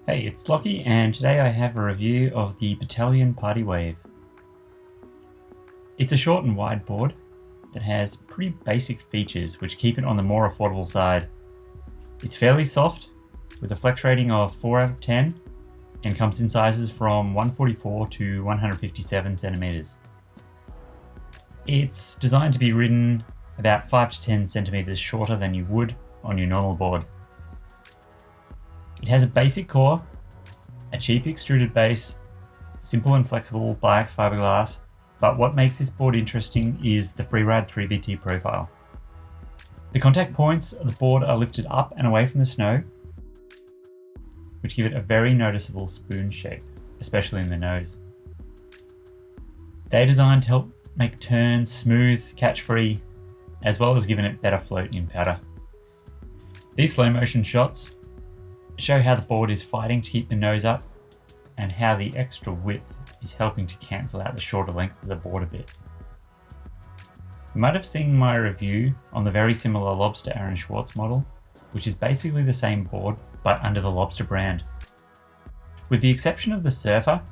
Hey, it's Lockie, and today I have a review of the Bataleon Party Wave. It's a short and wide board that has pretty basic features which keep it on the more affordable side. It's fairly soft, with a flex rating of 4 out of 10, and comes in sizes from 144 to 157 centimeters. It's designed to be ridden about 5 to 10 centimeters shorter than you would on your normal board. It has a basic core, a cheap extruded base, simple and flexible biax fiberglass, but what makes this board interesting is the Freeride 3BT profile. The contact points of the board are lifted up and away from the snow, which give it a very noticeable spoon shape, especially in the nose. They're designed to help make turns smooth, catch-free, as well as giving it better float in powder. These slow motion shots show how the board is fighting to keep the nose up and how the extra width is helping to cancel out the shorter length of the board a bit. You might have seen my review on the very similar Lobster Aaron Schwartz model, which is basically the same board but under the Lobster brand. With the exception of the Surfer,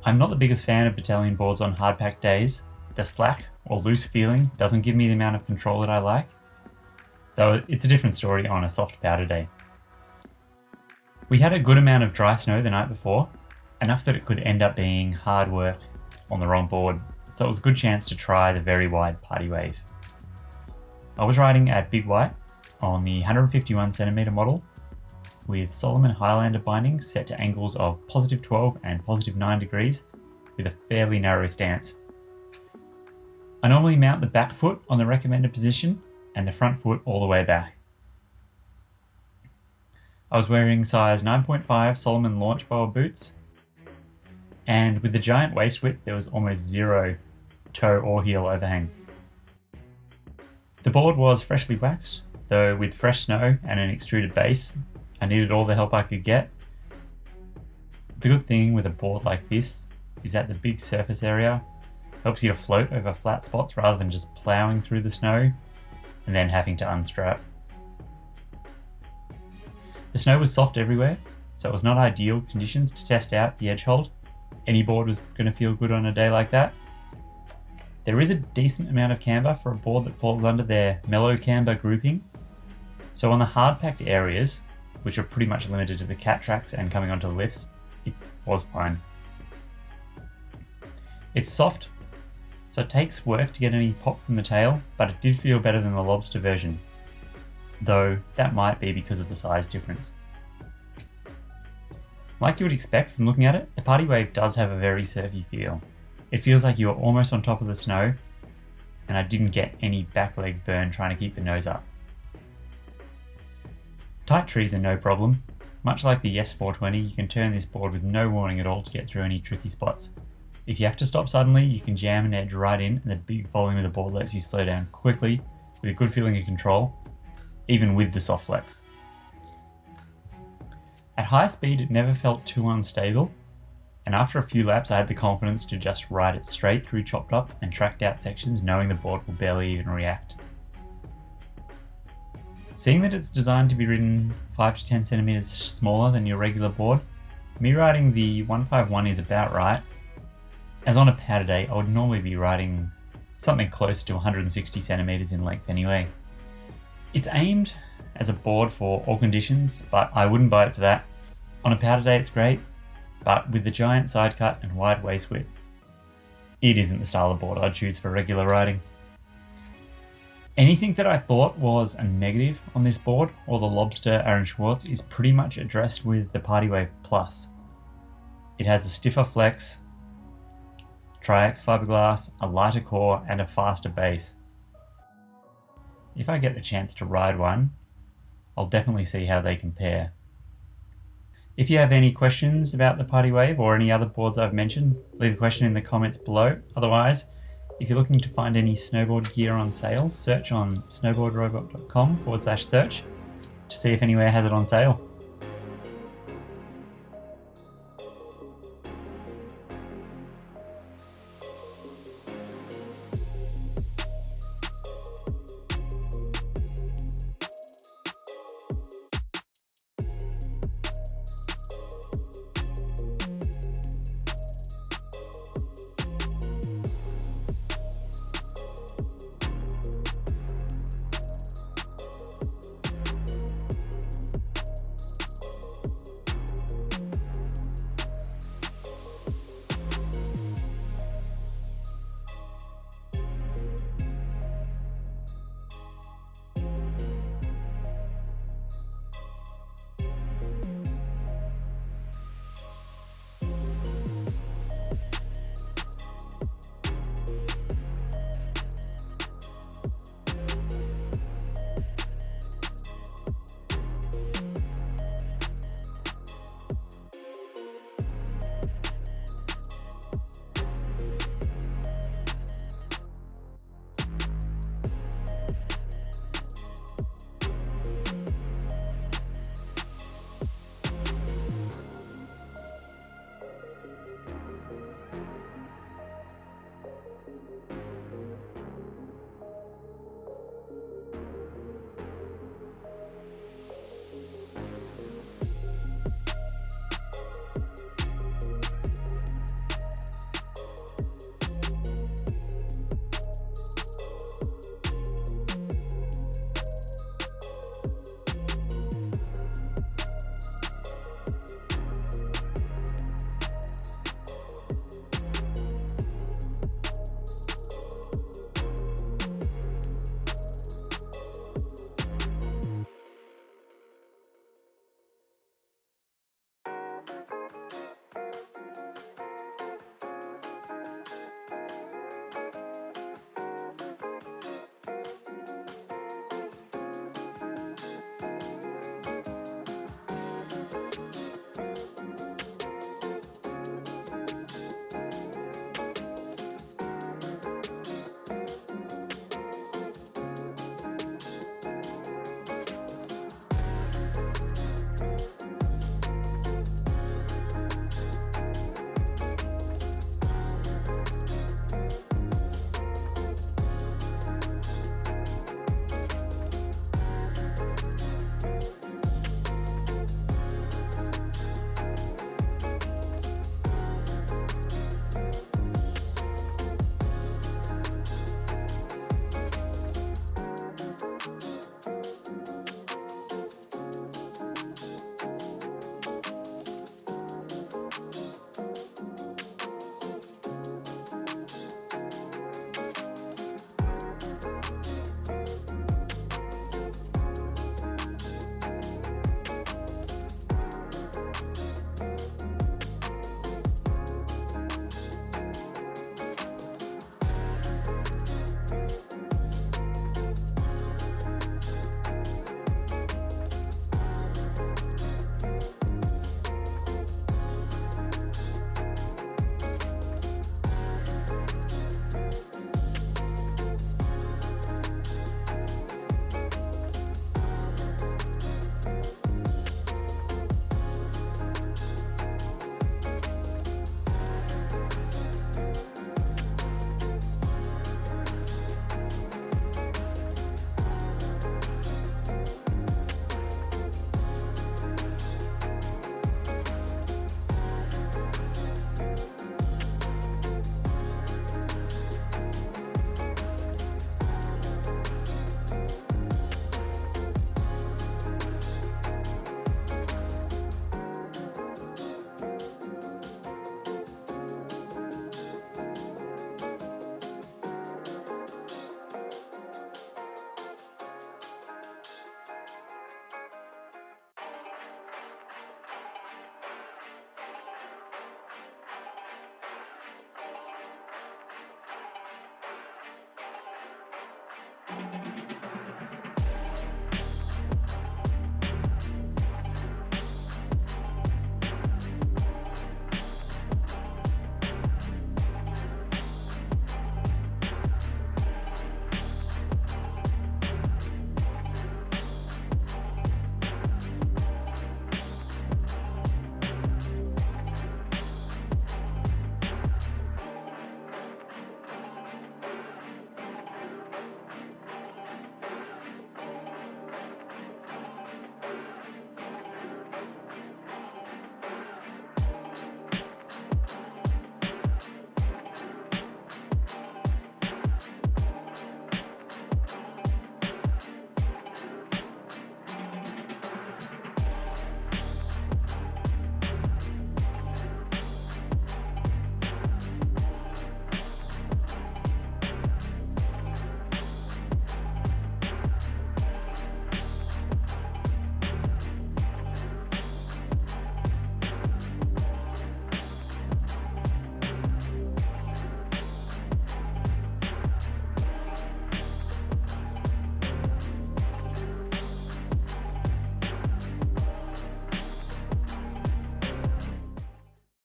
I'm not the biggest fan of Bataleon boards on hardpack days. The slack or loose feeling doesn't give me the amount of control that I like, though it's a different story on a soft powder day. We had a good amount of dry snow the night before, enough that it could end up being hard work on the wrong board, so it was a good chance to try the very wide Party Wave. I was riding at Big White on the 151cm model with Solomon Highlander bindings set to angles of positive 12 and positive 9 degrees with a fairly narrow stance. I normally mount the back foot on the recommended position and the front foot all the way back. I was wearing size 9.5 Solomon launch boa boots, and with the giant waist width there was almost zero toe or heel overhang. The board was freshly waxed, though with fresh snow and an extruded base, I needed all the help I could get. The good thing with a board like this is that the big surface area helps you to float over flat spots rather than just ploughing through the snow and then having to unstrap. The snow was soft everywhere, so it was not ideal conditions to test out the edge hold. Any board was going to feel good on a day like that. There is a decent amount of camber for a board that falls under their mellow camber grouping, so on the hard packed areas, which are pretty much limited to the cat tracks and coming onto the lifts, it was fine. It's soft, so it takes work to get any pop from the tail, but it did feel better than the Lobster version, though that might be because of the size difference. Like you would expect from looking at it, the Party Wave does have a very surfy feel. It feels like you are almost on top of the snow, and I didn't get any back leg burn trying to keep the nose up. Tight trees are no problem. Much like the Yes 420, you can turn this board with no warning at all to get through any tricky spots. If you have to stop suddenly, you can jam an edge right in, and the big volume of the board lets you slow down quickly with a good feeling of control, even with the soft flex. At high speed it never felt too unstable, and after a few laps I had the confidence to just ride it straight through chopped up and tracked out sections knowing the board will barely even react. Seeing that it's designed to be ridden 5 to 10 centimeters smaller than your regular board, me riding the 151 is about right, as on a powder day I would normally be riding something close to 160 centimeters in length anyway. It's aimed as a board for all conditions, but I wouldn't buy it for that. On a powder day it's great, but with the giant side cut and wide waist width, it isn't the style of board I'd choose for regular riding. Anything that I thought was a negative on this board, or the Lobster Aaron Schwartz, is pretty much addressed with the Party Wave Plus. It has a stiffer flex, triax fiberglass, a lighter core, and a faster base. If I get the chance to ride one, I'll definitely see how they compare. If you have any questions about the Party Wave or any other boards I've mentioned, leave a question in the comments below. Otherwise, if you're looking to find any snowboard gear on sale, search on snowboardrobot.com/search to see if anywhere has it on sale.